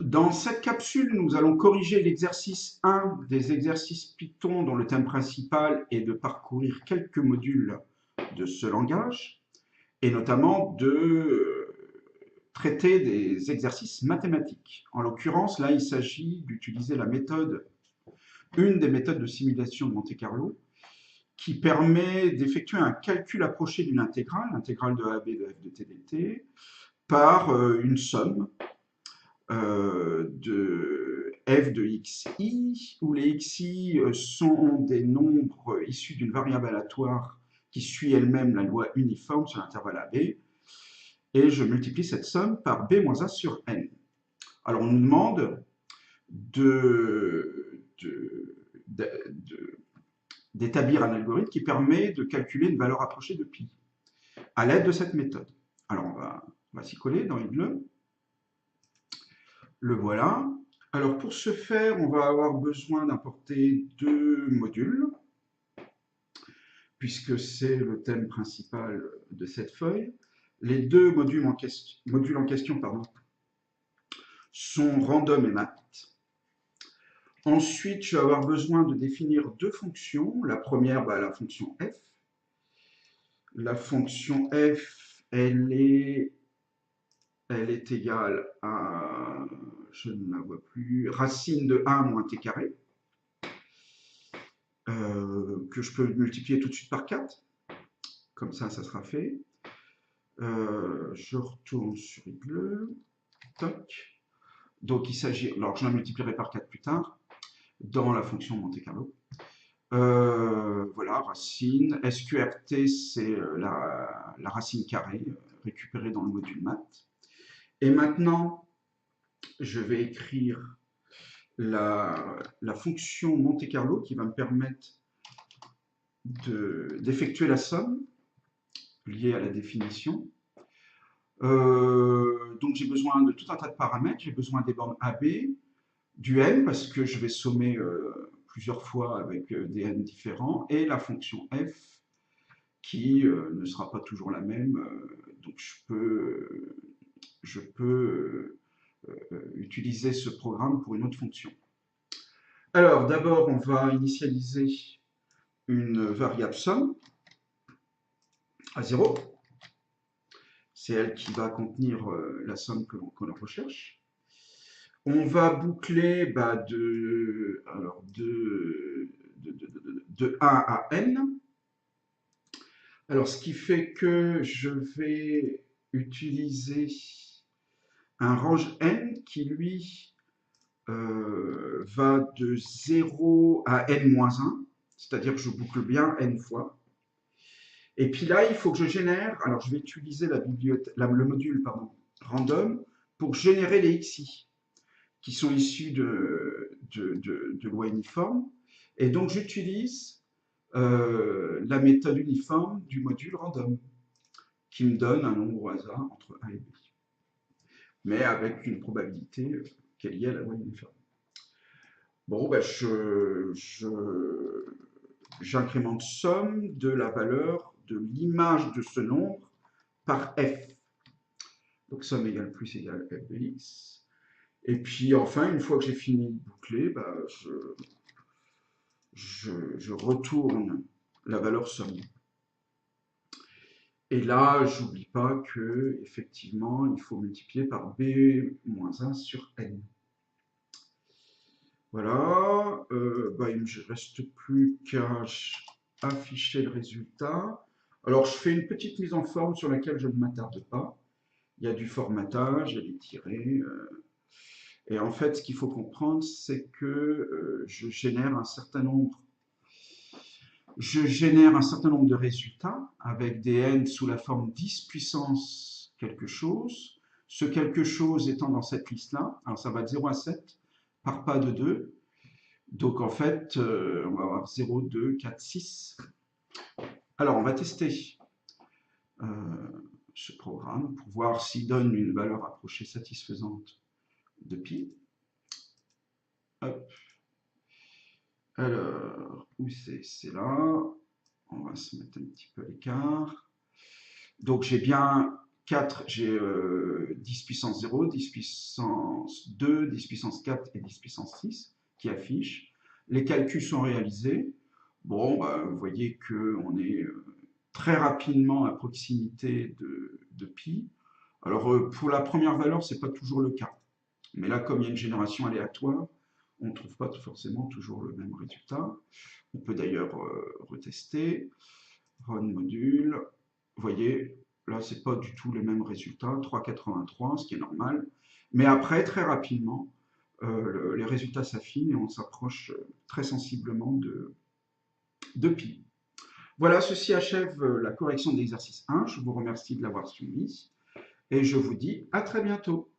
Dans cette capsule, nous allons corriger l'exercice 1 des exercices Python dont le thème principal est de parcourir quelques modules de ce langage et notamment de traiter des exercices mathématiques. En l'occurrence, là, il s'agit d'utiliser la méthode, une des méthodes de simulation de Monte-Carlo, qui permet d'effectuer un calcul approché d'une intégrale, l'intégrale de AB de f de t dt, par une somme de f de xi, où les xi sont des nombres issus d'une variable aléatoire qui suit elle-même la loi uniforme sur l'intervalle AB, et je multiplie cette somme par b moins a sur n. Alors on nous demande d'établir un algorithme qui permet de calculer une valeur approchée de pi à l'aide de cette méthode. Alors on va s'y coller dans Igle. Le voilà. Alors pour ce faire, on va avoir besoin d'importer deux modules, puisque c'est le thème principal de cette feuille. Les deux modules en question sont random et math. Ensuite, je vais avoir besoin de définir deux fonctions. La première, la fonction f. La fonction f, elle est égale à, je ne la vois plus, racine de 1 moins t carré, que je peux multiplier tout de suite par 4. Comme ça sera fait. Je retourne sur Igle. Toc. Donc il s'agit, alors je la multiplierai par 4 plus tard, dans la fonction Monte-Carlo. Voilà, racine. SQRT, c'est la racine carrée récupérée dans le module math. Et maintenant, je vais écrire la fonction Monte-Carlo qui va me permettre d'effectuer la somme liée à la définition. Donc j'ai besoin de tout un tas de paramètres. J'ai besoin des bornes AB, du n, parce que je vais sommer plusieurs fois avec des n différents, et la fonction f, qui ne sera pas toujours la même. Donc je peux utiliser ce programme pour une autre fonction. Alors d'abord, on va initialiser une variable somme à 0. C'est elle qui va contenir la somme que l'on recherche. On va boucler de 1 à n. Alors, ce qui fait que je vais utiliser un range n qui, lui, va de 0 à n-1, c'est-à-dire que je boucle bien n fois. Et puis là, il faut que je génère, alors je vais utiliser le module random pour générer les xi, qui sont issus de loi uniforme. Et donc, j'utilise la méthode uniforme du module random, qui me donne un nombre au hasard entre 1 et b, mais avec une probabilité qui est liée à la loi uniforme. Bon, j'incrémente somme de la valeur de l'image de ce nombre par f. Donc somme égale plus égale f de x. Et puis enfin, une fois que j'ai fini de boucler, je retourne la valeur somme. Et là, j'oublie pas que effectivement, il faut multiplier par b-1 sur n. Voilà, il ne reste plus qu'à afficher le résultat. Alors, je fais une petite mise en forme sur laquelle je ne m'attarde pas. Il y a du formatage, il y a des tirets. Et en fait, ce qu'il faut comprendre, c'est que je génère un certain nombre de résultats avec des n sous la forme 10 puissance quelque chose. Ce quelque chose étant dans cette liste-là, alors ça va de 0 à 7 par pas de 2. Donc en fait, on va avoir 0, 2, 4, 6. Alors on va tester ce programme pour voir s'il donne une valeur approchée satisfaisante de pi. Hop. Alors, où c'est? C'est là. On va se mettre un petit peu à l'écart. Donc j'ai bien 4, j'ai 10 puissance 0, 10 puissance 2, 10 puissance 4 et 10 puissance 6 qui affichent. Les calculs sont réalisés. Bon, bah, vous voyez qu'on est très rapidement à proximité de pi. Alors, pour la première valeur, ce n'est pas toujours le cas. Mais là, comme il y a une génération aléatoire, on ne trouve pas forcément toujours le même résultat. On peut d'ailleurs retester. Run module. Vous voyez, là, c'est pas du tout les mêmes résultats. 3,83, ce qui est normal. Mais après, très rapidement, les résultats s'affinent et on s'approche très sensiblement de pi. Voilà, ceci achève la correction de l'exercice 1. Je vous remercie de l'avoir suivi et je vous dis à très bientôt.